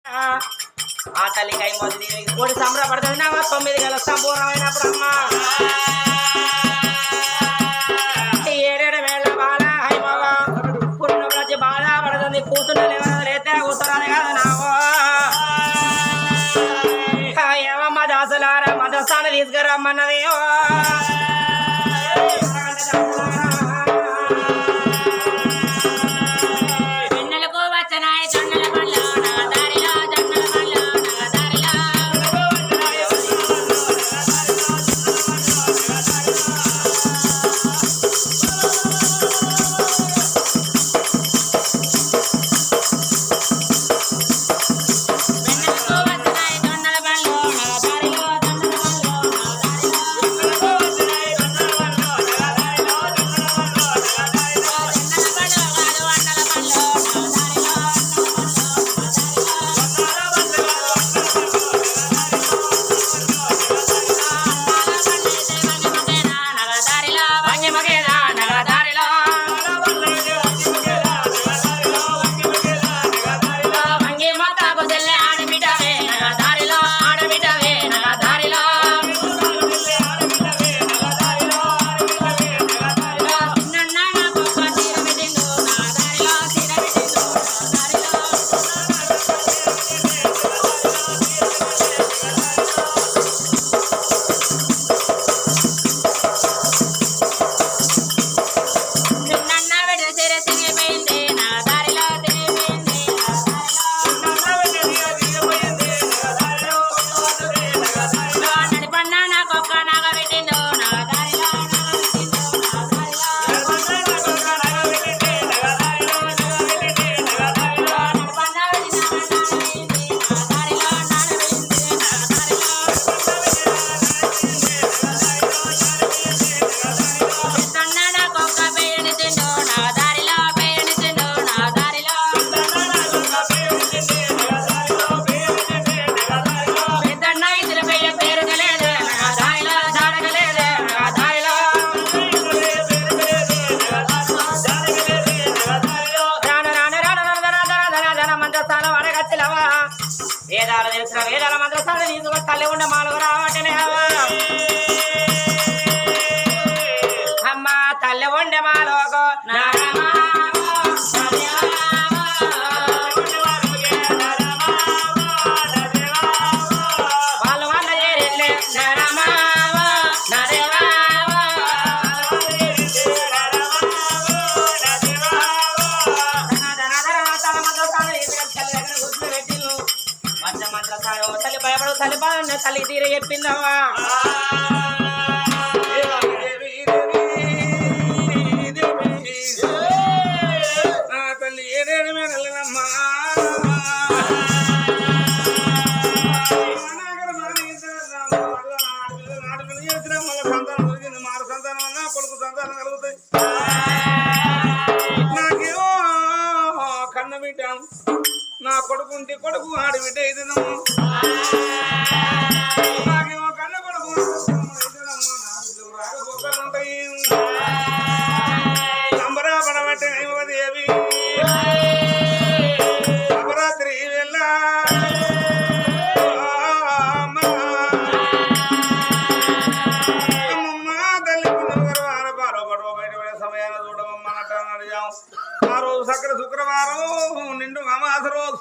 ఆ తల్లికాయ మొదటి కోడి సంబరపడుతుంది 9 గల సంపూర్ణమైనప్పుడు అమ్మ ఏడేడు వేళ బాల హైమవ పుట్టిన ప్రతి బాధ పడుతుంది కూతురు లేతే కూతురాలి కదా నావో ఏమమ్మ దాసులారా మదస్థానం తీసుకురమ్మన్నది వేదాలు తెలిసిన వేదాల మంత్రసాలు తీసుకొని తల్లి ఉండే మాలకు రావటనే అమ్మ తల్లి ఉండే మాలోకు వాళ్ళు వంద చేరిల్లే తల్లి భయపడు తల్లి బాగా తల్లి తీర చెప్పిందమ్మా తల్లి ఏదేడు వెళ్ళనమ్మా సంతానం దొరికింది మారు సంతానం అన్నా కొడుకు సంతానం కలుగుతాయి నాకేమో కన్న బిడ్డ నా కొడుకుంటే కొడుకు ఆడబిడ్డ ఇదనమ్మా నాకేమో కన్న కొడుకు ఉంటాయి సంబరాపడబట్టే దేవి నవరాత్రి వెళ్ళ ఆ రోజు సకల శుక్రవారం నిండు అమాస రోజు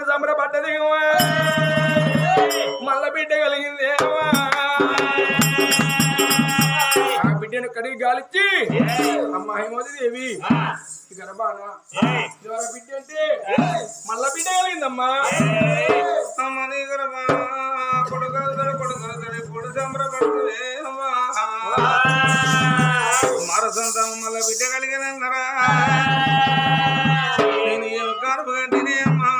తోడు సంబరపడ్డది మల్ల బిడ్డ కలిగింది ఆ బిడ్డను కడిగి గాలిచ్చి అమ్మ హేమోదేవి గర్భానా బిడ్డ అంటే మల్ల బిడ్డ కలిగిందమ్మా అమ్మని గర్భా కొడుకు కొడుకు సంబరపడుతుంది మరసంతం మల్ల బిడ్డ కలిగినరా నేను ఏం కడుపు కంటిని అమ్మా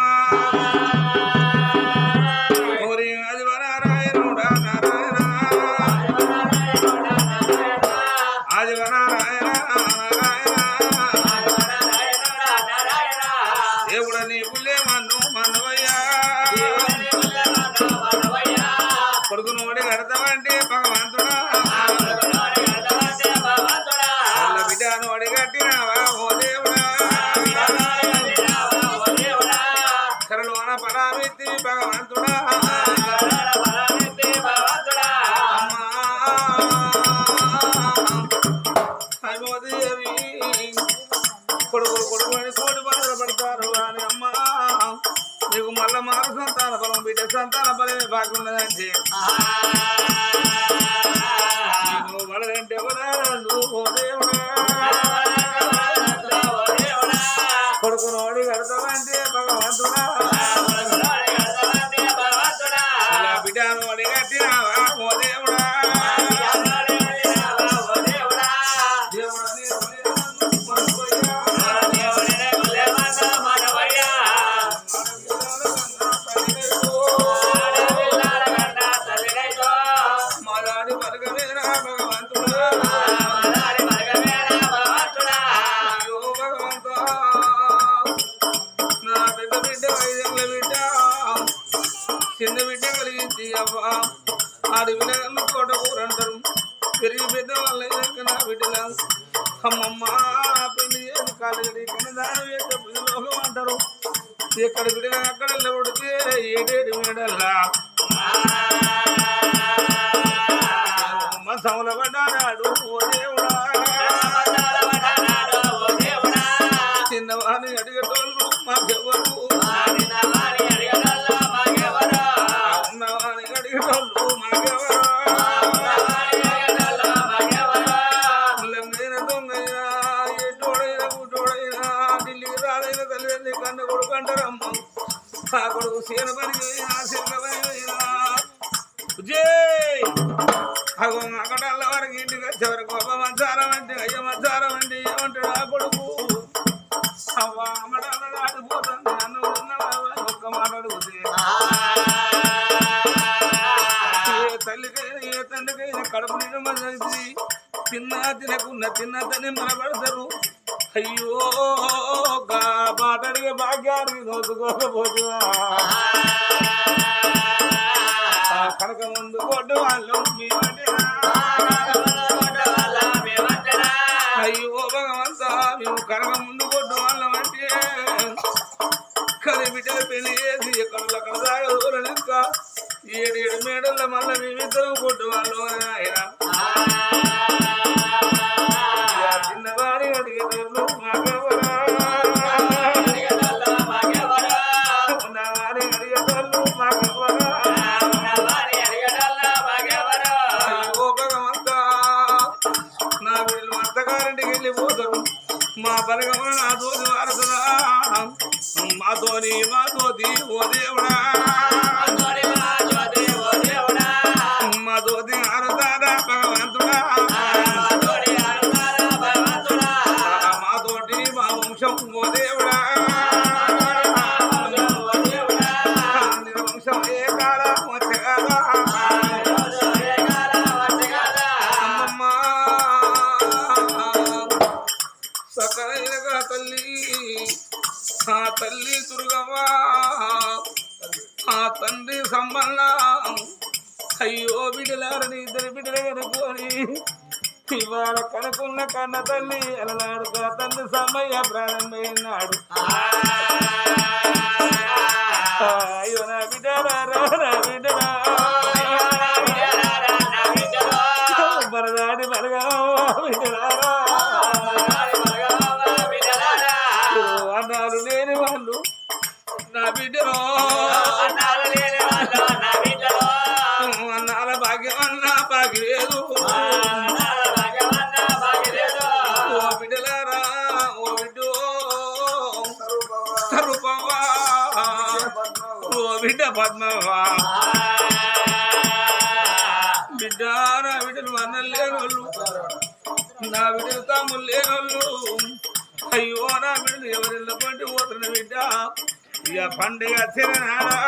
అది వరారాయణుడా నారాయణ అది వరారాయణ దేవుడ నీ పుల్లే మన్ను మనవయ్యా కొడుకును ఓడి కడతావంటే భగవంతుడా బిడ్డను ఓడి కట్టినావా ఓ దేవుడా కరలోన పరామితి భగవంతుడా హైమోదేవి కొడుకులు కొడుకు అని కోడి బాధపడతారు అని అమ్మ నీకు మళ్ళా మారు సంతాన బలం బిడ్డ సంతాన బలమే బాగున్నదంటే నువ్వు బలదంటే కొడుకు నోడి కడతావంటే భగవంతుడా బిడ్డ నోడి కట్టినావా ఓ దేవుడా చిన్న బిడ్డ కలిగించి అవ్వ ఆడి వినగలను తోటకూరంటారు పెరిగి పెద్ద వాళ్ళ నా బిడ్డల అమ్మమ్మ పెళ్లి చేసి కాలేజీ దాని వేసే లోకం అంటారు ఎక్కడ బిడ్డలు అక్కడ ఉడితే ఏడేడు మేడల్లా సముల పడ్డాడు ఓ దేవుడా చిన్నవాణి అడిగేటోళ్ళు మాకెవరు ఉన్నవాణి అడిగేటోళ్ళు మాకెవరు దొంగైనా ఎటోడైనా గుటోడైనా ఢిల్లీకి రాదైనా తల్లిదండ్రి కన్న కొడుకు అంటారమ్మ ఆ కొడుకు సీన పని పోయినా సిన్న పని పోయినా అక్కడల్ల వరకు ఇంటికి వచ్చేవారు గొప్ప మధ్యాహ్నం అంటే అయ్య మధ్యాహ్నం అంటే ఏమంటాడు ఆ కొడుకు అవ్వ అమ్మడాల దాటిపోతుంది అన్న ఒక్క మాట అడుగుతే ఏ తల్లికైనా ఏ తండ్రికైనా కడుపు నిండి తిన్నా తినకున్న తిన్న తని మనపడతారు అయ్యో మాటడిగే భాగ్యానికి నోచుకోకపోతున్నా కనుక ముందు కొట్టు వాళ్ళు అయ్యో భగవంతా మేము కనుక ముందు కొట్టు వాళ్ళం అంటే కలి బిడ్డలు పెళ్లి చేసి ఎక్కడ సాగదూరం ఇంకా 7 మేడల్లో మళ్ళీ మేమిద్దరం కొట్టు వాళ్ళు ఆయన చిన్నవారి అడిగేటోళ్ళు మాకెవరా ఉన్నవారి అడిగేటోళ్ళు మాకెవరా వెళ్ళిపోతారు మా బలగమ నా తోటి వారసురా మాతోని ఓ దేవుడా మా తోటి ఆరుతారా భగవంతుడా మాతోటి మా వంశం ఓ దేవుడా నిర్వంశం ఏ కాల వచ్చే కాదా సకలైనగా తల్లి ఆ తల్లి దుర్గవ్వా ఆ తండ్రి సంబంధం అయ్యో బిడ్డలారని 2 బిడ్డలు కనుక్కొని ఇవాళ కనుకున్న కన్న తల్లి అలనాడుగా తండ్రి సమయ ప్రారంభమైనాడు అయ్యో నా బిడ్డలా నా బిడ్డలా బరదాడి బలగా బిడ్డలారా అన్నాలు లేని వాళ్ళు నా బిడ్డలో అన్నాలు లేని వాళ్ళు నా బిడ్డలో అన్నాల భాగ్యం అన్నా భాగ్యం లేదు అన్నాల భాగ్యమన్న భాగ్యలేదు ఓ బిడ్డలారా ఓ బిడ్డో స్వరూపవ్వా ఓ బిడ్డ పద్మవ్వా బిడ్డ నా బిడ్డలు అన్నం లేనోళ్ళు నా బిడ్డలు తమ్ముళ్ళు లేనోళ్ళు అయ్యో నా బిడ్డలు ఎవరిళ్ళ పండి పోతున్న బిడ్డ ఇక పండుగ చిరనాడా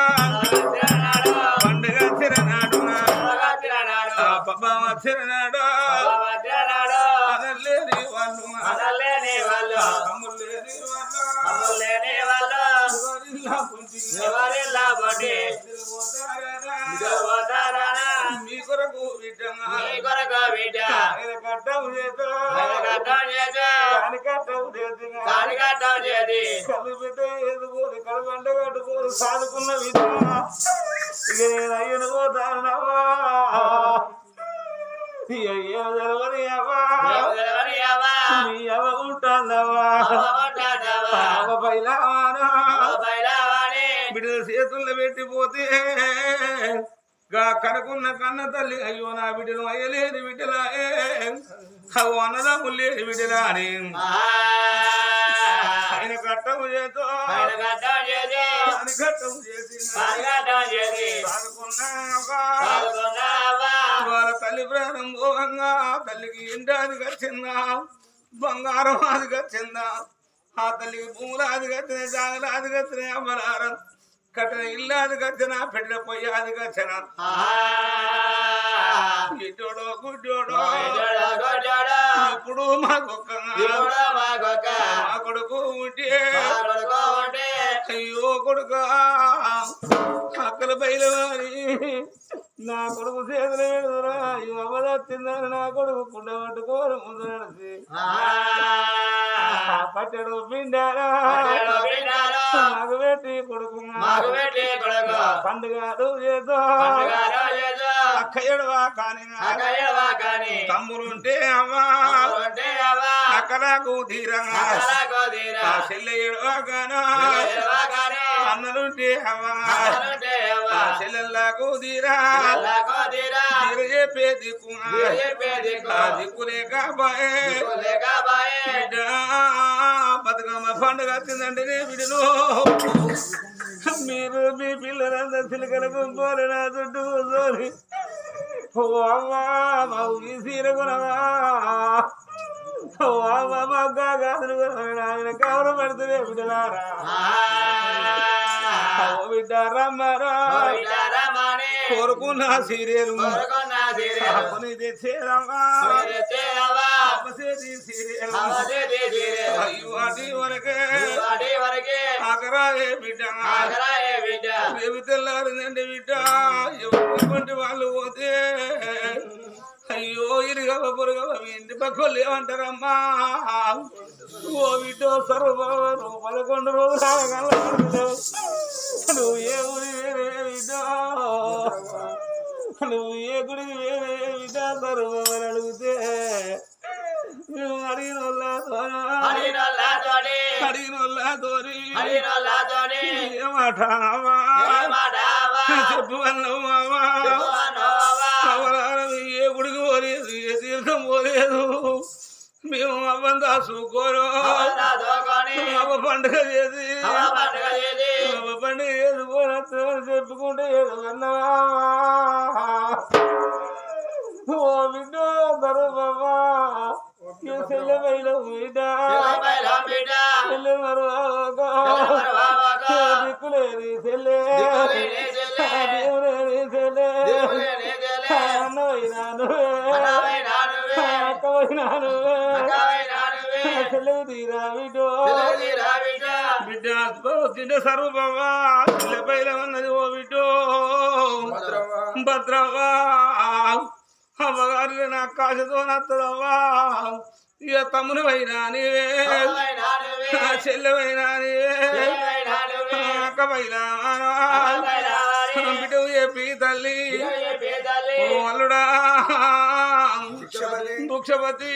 పండుగ చిరనాడు పబ్బ చిరనాడా అనలేని వాళ్ళు అనలేని వాళ్ళు తమ్ముళ్ళు లేని లేని వాళ్ళు ఎవరిలా పొట్టి పోతారా మీ కొరకు బిడ్డ మీ కొరకు బిడ్డ కట్టం చేతో కట్టం చేసి కట్టం చేతి కానికట్టం చేసి కళ్ళు బిడ్డ ఎదుకోదు కడుగంట కట్టుకోదు సాదుకున్న బిడ్డ ఇక నేను అయ్యను పోతానవా అయ్యో తెలవని అవ్వా ఎవరి అవ్వ మీ అవ్వ ఉంటానవా అవ్వ పైలావానా బయలవాణి బిడ్డల చేతుల్లో పెట్టిపోతే గా కనుకున్న కన్న తల్లి అయ్యో నా బిడ్డలు అయ్యలేని బిడ్డలాయే అవు అన్నదమ్ములు లేని బిడ్డలా అని ఆయన కట్టము చేతో కట్టం చేసి ఆయన కట్టము చేసి కానికట్టం చేసి సాదుకున్నావా పాల్గొన్నావా వాళ్ళ తల్లి ప్రాణం పోవంగా తల్లికి ఇంటాది వచ్చిందా బంగారం అది వచ్చిందా ఆ తల్లికి భూములు అది కట్టిన జాగలు అది కట్టిన అమ్మలారం కట్టిన ఇల్లు అది కట్టిన పెట్టిన పొయ్యి అది కట్టిన ఇటోడో గుడ్డోడో ఇప్పుడు మాకొక్క మా కొడుకు ఉంటే అయ్యో కొడుక అక్కల బయలువారి నా కొడుకు చేతులు పెడుతురా అయ్యో అమ్మదచ్చిందని నా కొడుకు కుండ పట్టుకోరు ముందు నడిచి పట్టడు పిండారా మాకు పెట్టి కొడుకు పండుగ చేతో అక్కయ్యడువా కానీ తమ్ములుంటే అమ్మా అక్కలకు తీరంగా చెల్లెడువా కానా అన్నలుంటే అమ్మా చెల్లెళ్ళకు తీరా తీర చెప్పే దిక్కు దిక్కులేక బాయే బిడ్డ బతుకమ్మ పండుగ వచ్చిందంటే బిడ్డలు మీరు మీ పిల్లలందరూ చిలకలకు పోలే నా చుట్టూ కూర్చొని ఓ అమ్మా మాకు ఈ సీర కొనవా ఓ అమ్మ మా గాజులు కొనవా ఆయన కవరు పెడుతుంది బిడ్డలారా ఓ బిడ్డ రమ్మరా కోరుకున్న సీరియలు కొని తెచ్చేదమ్మా సీరియల్ వాటి వరకే ఆకరాయే బిడ్డ రేపు తెల్లారిందండి బిడ్డ ఎవరి వాళ్ళు పోతే అయ్యో ఇరుగవ పొరుగవ మీ ఇంటి పక్కలు ఏమంటారమ్మా ఓ బిడ్డో సర్వబాబు నువ్వు 11 రోజులు నువ్వు ఏ ఊరి వేరే బిడ్డో నువ్వు ఏ గుడికి వేరే బిడ్డ సర్వబాబు అడిగితే నువ్వు అడిగిన వాళ్ళతోని ఏమాటావా చెప్పు అన్నవావా ఏ గుడికి పోలేదు ఏ తీర్థం పోలేదు మేము అవ్వం దాసుకోరు అవ్వ పండుగ చేసి అవ్వ పండుగ చేసుకోరా చెప్పుకుంటే ఏదో అన్నవా ఓ బిడ్డ బరువా చెల్లెమైల బిడ్డ చెల్లె మరువగా దిక్కులేని చెల్లె దేవులేని చెల్లె అన్నవైనా నువ్వే అక్కవైనా నువ్వే చెల్లె తీరా బిడ్డో బిడ్డ తిండ సర్వబావా చెల్లెపైల ఉన్నది ఓ బిడ్డో భద్రవా అమ్మగారు నా కాశతో నత్తదవ్వా ఇక తమ్ముని వైనా నీవే చెల్లెవైనా నీవే అక్క పైన బిడ్డ చెప్పి తల్లి అల్లుడా భిక్షపతి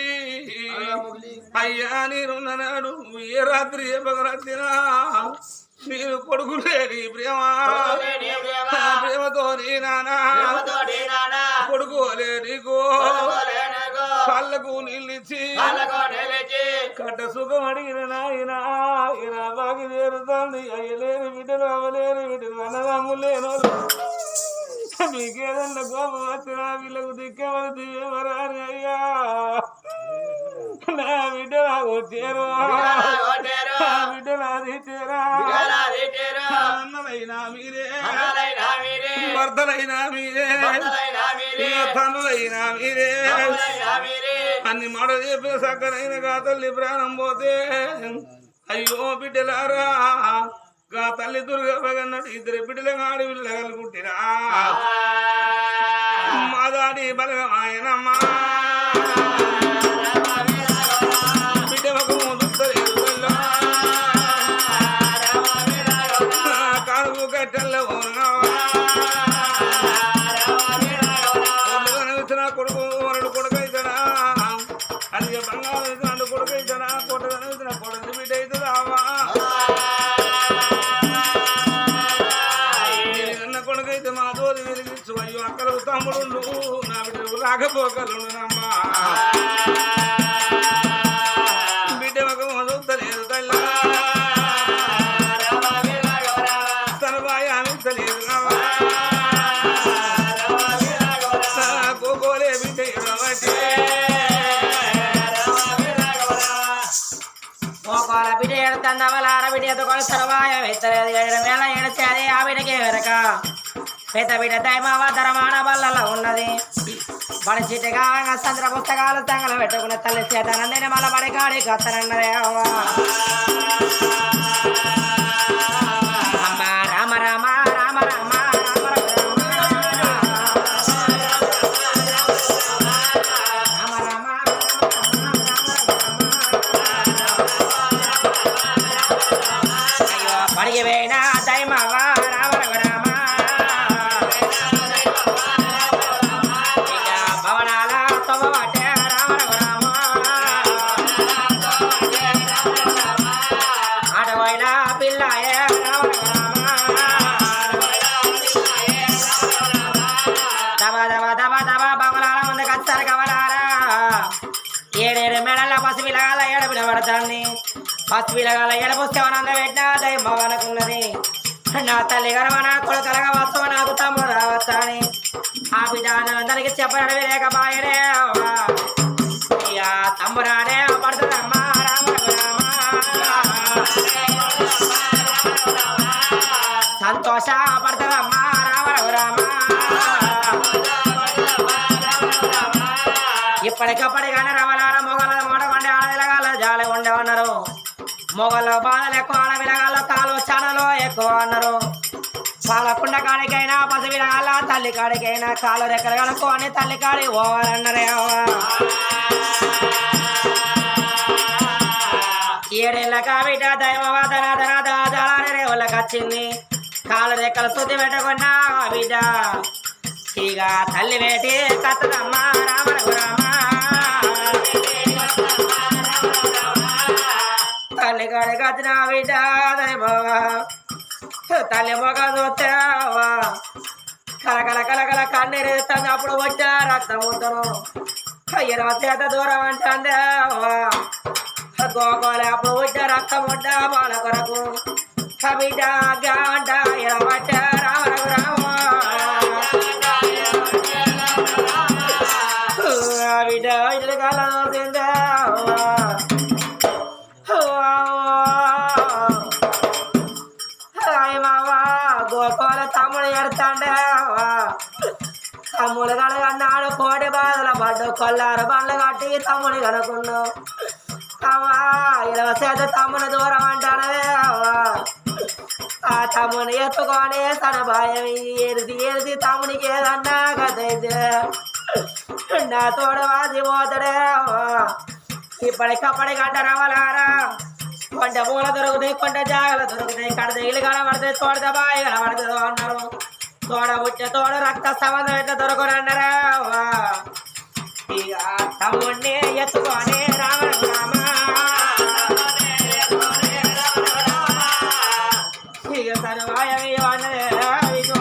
అయ్యా నేనున్నాడు ఏ రాత్రి ఏ పగలత్తినా నేను కొడుకు లేని ప్రేమ ప్రేమతో నానా కొడుకు లేనికో కళ్ళకు నీళ్ళిచ్చి కట్ట సుఖం అడిగిన నాయన బాగి చేరుతుంది అయ్యలేని బిడ్డలు అవ్వలేని బిడ్డలు అన్నదమ్ములేను మీకేదన్నా కోపం వచ్చినా వీళ్ళకు దిక్కేమని దివ్యమరాని అయ్యా నా బిడ్డ నాకు వచ్చారు బిడ్డ నాది అన్నలైనా మీరే భర్తలైనా మీరే తండ్రులైనా మీరే అన్ని మాట చెప్పిన సక్కనైన గా తల్లి ప్రాణం పోతే అయ్యో బిడ్డలారా గా తల్లి దుర్గన్నట్టు ఇద్దరు బిడ్డలు ఆడి బిడ్డలు కలుగుంటిరా మా దాడి బలగమాయనమ్మా బిడ్డ ఒక కారుకు కట్టెల్లో కొడుకు వరడు కొడుకైతడా అది బంగారం రెండు కొడుకైతడా కొట్టదన కొడుకు బిడ్డ అవుతుందావా అన్న కొడుకైతే మా దోది వెలిగించు అయ్యో అక్కడ తమ్ముడు నా బిడ్డ రాకపోకలు అమ్మా బిడ్డ ఒక మొదలలేదు తల్లా తన బాయ్ ఆమెలేదు కోకోలే బిడ్డ మోకాల బిడ్డ ఎడతందవలార బిడ్డ ఎదుకొని సర్వాయ వెత్తలేదు ఏడు వేల ఏడితే అదే ఆ బిడ్డకే వెరక పెద్ద బిడ్డ దైమావ ధరమాన బల్లలో ఉన్నది బడి చిట్టగా సంద్ర పుస్తకాలు తంగలు పెట్టుకున్న తల్లి చేతనందని మళ్ళీ బడి కాడి కత్తనన్నదే అమ్మ రామ రామ రామ రామ పడికి పోయినా దైమావ రామ రామ భవనాల తొవ్వబట్టే రామ రామ ఆట పోయినా పిల్లాయే రామ రామ దబ దబ దబ దబ బంగళాల ముందు కచ్చారు కవలారా ఏడేడు మెడల పసి పిల్లగాల ఏడ వినబడుతుంది పసి పిల్లగాల ఏడపుస్తేవనంద పెట్టినా దైవం అనుకున్నది నా తల్లి గర్వన కొడుకలగా వస్తువు నాకు తమ్ముడు రావచ్చా అని ఆ బిడ్డలందరికీ చెప్పడం లేక బాయనే ఇక తమ్మురానే పడుతుందమ్మా రామ రామ సంతోష పడుతుందమ్మా రామ రామ ఇప్పటికప్పటికైనా రవలాల మొగల మూట కొండే ఆడవిలగాల జాలి ఉండేవన్నారు మొగల్లో బాధలు ఎక్కువ ఆడవిలగాల్లో తాలు చాడలో ఎక్కువ అన్నారు పాలకుండ కాడికైనా పసి విలగాల తల్లి కాడికైనా కాలు రెక్కలు కనుక్కొని తల్లి కాడి పోవాలన్నరే ఏడేళ్ళ కాబిడ్డ దైవవాదన ధనాధారాన్ని రేవులకు వచ్చింది కాలు రెక్కలు శుద్ధి పెట్టుకున్నా బిడ్డ ఇక తల్లి వేటి కత్తదమ్మ రామ రామ తల్లి కాడికి వచ్చిన బిడ్డ తల్లి మొగ చూస్తావా కలకల కలకల కన్నీరేస్తుంది అప్పుడు వచ్చా రక్తం ఉంటాను 20 చేత దూరం అంటాందేవా గోకోలే అప్పుడు వచ్చా రక్తం ఉంటా బాల కొరకు బిడ్డ గంట 20 రామ రామ బిడ్డ ఇల్లు కాల గోపాల తమ్ముడు ఎడతాండేవా తమ్ముడు కనుగన్నాడు కోడి బాధల పడ్డు కొల్లారు బండ్లు కట్టి తమ్ముడు కనుకున్నావు అమ్మా 20 చేత తమ్ముని దూరం అంటానదేవా ఆ తమ్ముని ఎత్తుకొని తన భయం ఏరిది తమ్మునికి ఏదన్నా కదైతే నా తోడు వాసిపోతాడేవా ఇప్పటికప్పటికంట రవలారా కొంట పూల దొరుకుతాయి కొంట జాగలు దొరుకుతాయి కడితే ఇల్లు కనబడితే తోడ బాయి కనబడుతుందో అన్నారు తోడ పుట్టే తోడు రక్త సంబంధం ఎట్లా దొరకరన్నారా ఇక తమ్ముడిని ఎత్తుకొని రామ రామ ఇక సర్వాయమే అన్నదే విజో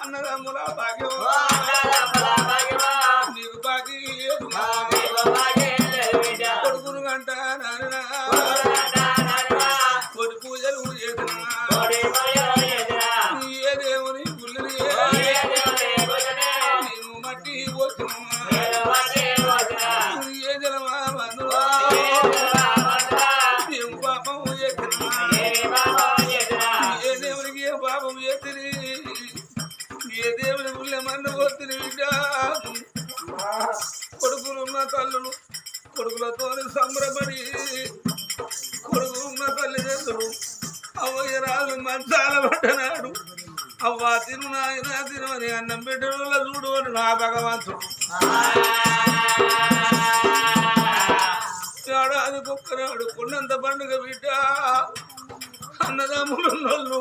అన్నదమ్ముల భాగ్యమో నీకు బాకీ కొడుకును గంట నాన్న కొడు పూజలు చేసినా ఏ దేవుని గుళ్ళని నేను మట్టి పోతున్నా ఏ జలమా బంధువా ఏం పాపం చేసినా ఏ దేవునికి ఏ పాపం చేసిరి ఏ దేవుని గుళ్ళ మన్ను పోతుంది బిడ్డ కొడుకులున్న తల్లులు కొడుకులతో సంబరపడి కొడుకులున్న తల్లిదండ్రులు అవ్వయ్య రాజు మంచాల పడ్డనాడు అవ్వ తిను నాయన తినమని అన్నం బిడ్డలో చూడు అని నా భగవంతుడు ఏడాది కుక్కనాడు కొండంత పండుగ బిడ్డ అన్నదమ్ములున్నోళ్ళు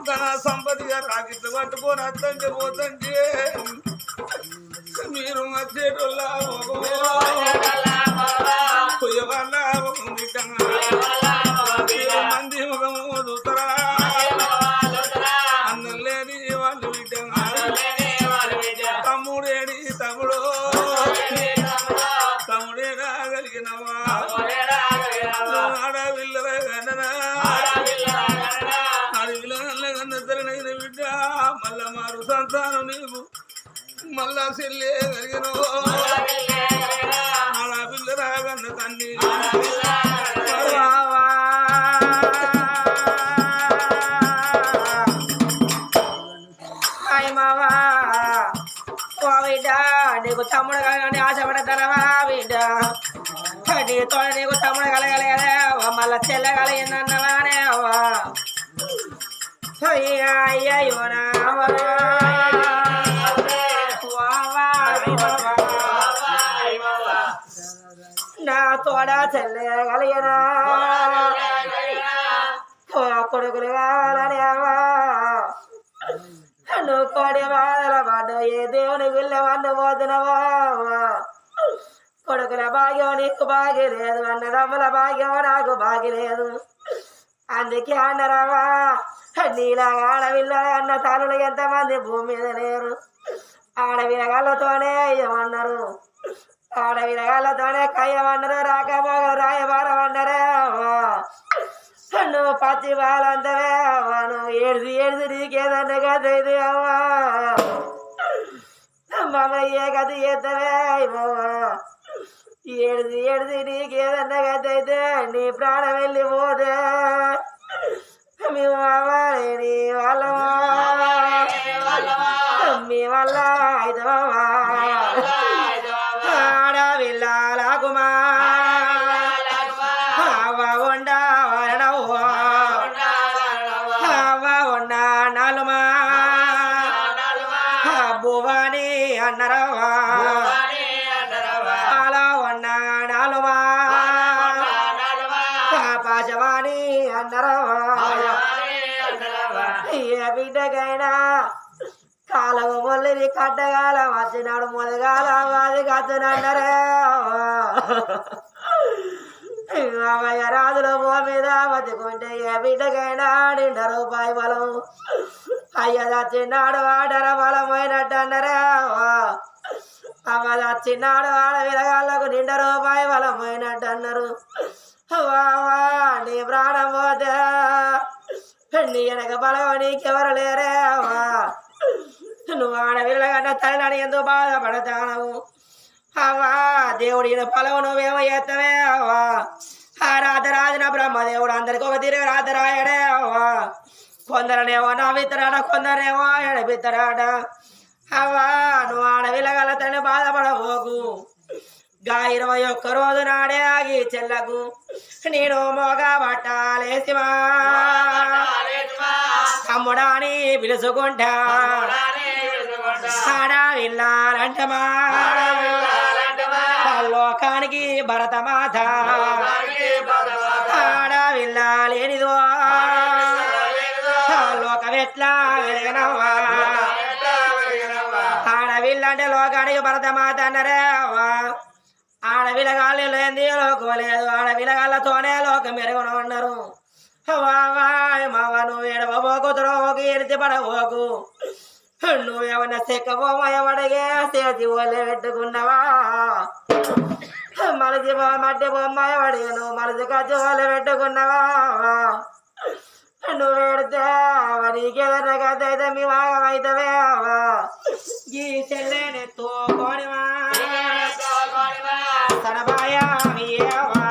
తన సంపదిగా రాకిట్టు పట్టుకొని అత్తంటే పోతంటే మీరు వచ్చేటోళ్ళ వాళ్ళ మంది ముఖము చూతరా అన్నం లేని వాళ్ళు బిడ్డ తమ్ముడేడి తమ్ముడు తమ్ముడేడా కలిగినవా ఆడపిల్లల కన్నా ఆడపిల్ల కన్న తరనైన బిడ్డ మళ్ళా మారు సంతానం నీకు మళ్ళా చెల్లే కలిగిన ఆడపిల్ల రాగన్న తన్ని నీకు తమ్ముడు కలగాలని ఆశపడతానవా బిడ్డ నీతో నీకు తమ్ముడు కలగలే మళ్ళా చెల్ల కలిగిందన్నవానే అయ్యయ్యోనా నా తోడ చెల్లె కలిగినా కొడుకులు కావాలని నువ్వు కోడి బాధల పడ్డు ఏ దేవుని గుళ్ళ వండు పోతున్నావా కొడుకుల భాగ్యం నీకు బాగి లేదు అన్నదమ్ముల భాగ్యం నాకు బాగి లేదు అందుకే అన్నరావా నీలాగా ఆడవిల్ల అన్న తల్లులు ఎంతమంది భూమి మీద లేరు ఆడవిలగాళ్ళతోనే అయ్యమన్నారు ఆడవిలగాళ్ళతోనే కయ్యమన్నారు రాకపోగలు రాయబారమన్నారే నువ్వు పచ్చి వాళ్ళంతవే అవ్వా నువ్వు ఏడ్చి నీకేదన్నా కథ ఇది అవ్వా మమ్మ ఏ కథ చేద్దవే అయ్యవ్వా ఏడ్చి నీకేదన్నా కథ అయితే నీ ప్రాణం వెళ్ళిపోతే మేము అవ్వాలి నీ వాళ్ళమా మీ వల్ల అయితవా ఆడవిల్లాలకుమా అవ్వ ఉండవరణవ్వ అవ్వ ఉన్న నాలుమా భువాని అన్నరవ్వా అలా ఉన్న నాలుమా పాశవాణి అన్నరవ్వా ఏ బిడ్డకైనా కాలము మొల్లిని కట్టగాలం వచ్చినాడు మొదగాల అది కచ్చనన్నరే అమ్మయ్య రాజుల భూ మీద బతుకుంటే ఏ బిడ్డకైనా 2 రూపాయి బలం అయ్య చచ్చినాడు ఆడర బలమైనట్టు అన్నరే అమ్మ చచ్చినాడు ఆడ విలగాళ్ళకు 2 రూపాయి బలమైనట్టు అన్నారు నీ ప్రాణం పోతే నీ వెనక బలం నీకెవరు లేరే నువ్వు ఆడవిల్లగన్న తల్లిని ఎందుకు బాధపడతావు అవ్వా దేవుడిన పొలం నువ్వేమో చేస్తావే అవ్వా ఆ రాధరాజున బ్రహ్మదేవుడు అందరికి ఒక తిరిగి రాత రాయడే అవ్వా కొందరనేమో నవ్విత్తరాట కొందరేమో ఎడబిత్తరాట అవ్వా నువ్వు ఆడవిల్లగల తల్లి బాధపడబోకు గా 21 రోజు నాడే ఆగి చెల్లకు నేను మోగా బట్టాలేసిమా తమ్ముడాని పిలుచుకుంటా ఆడవిల్లాలంటమా లోకానికి భరతమాత ఆడవిల్ల అవ్వా ఆడవిల్లంటే లోకానికి భరతమాత అన్నరే అవ్వా ఆడవిలగాళ్ళు లేని లోకోలేదు ఆడవిలగాళ్ళతోనే లోకం మెరుగున ఉన్నారు మావ నువ్వు ఎడవబోకు తురవోకు ఎరిచి పడబోకు నువ్వేమన్నా చెక్కబొమ్మయవడగే చేసి ఓలే పెట్టుకున్నావా మలసి మట్టి బొమ్మయవడిగను మలసి కచ్చి ఓలే పెట్టుకున్నావా నువ్వు పెడితే నీకేదన్నా కథ అయితే మీ భాగమైతవే ఈ చెల్లెని తోకోనివా సనబాయా మీవా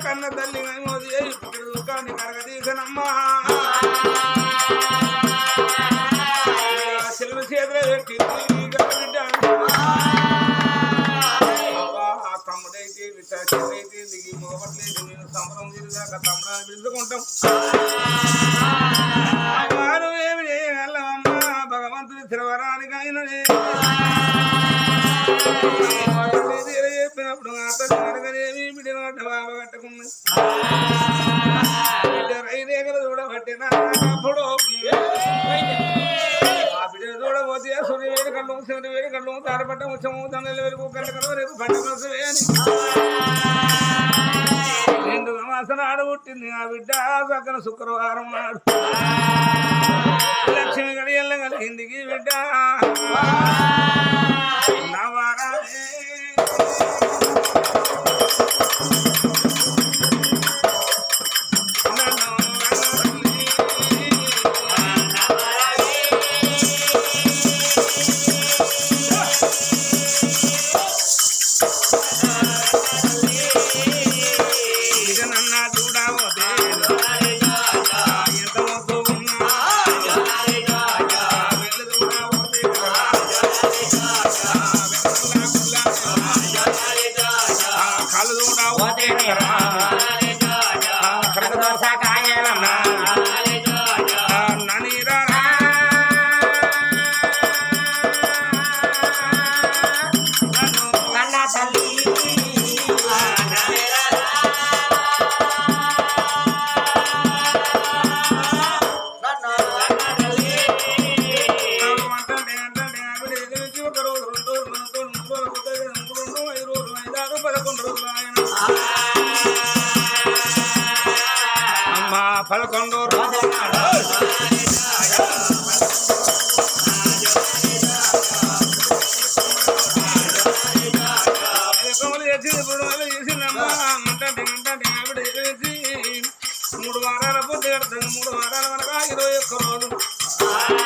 కన్న తల్లి పుట్టిన దుఃఖాన్ని కరగదీసనమ్మా చెల్లు చేతులు పెట్టి తమ్ముడైతే చెల్లైతే దిగి మొగబట్లేదు నేను సంబరం తిరిగాక తమ్ముడాన్ని పిలుచుకుంటాం ఏమి చేయగలమ్మా భగవంతుడి తిరవరానికి అయిననే చెప్పినప్పుడు అతను అడగనేమి బిడ్డ బాబా కట్టుకున్నది బిడ్డ రైదేగలు చూడబట్టినప్పుడు ఆ బిడ్డ చూడబోతే సూర్య వేడి కళ్ళు శివుని వేడి కళ్ళు తారపట్ట ముచ్చము దండలు వెలుగు గంట కలు రేపు పంట కోసమే అని 2 మాసాలు ఆడ పుట్టింది ఆ బిడ్డ పక్కన శుక్రవారం నాడు లక్ష్మి గడియల్ల కలిగింది బిడ్డ నవారాలే అమ్మా 11 రోజులు చేసిందమ్మా 3 వారాల పొద్దు 3 వారాల వరకు 21 రోజులు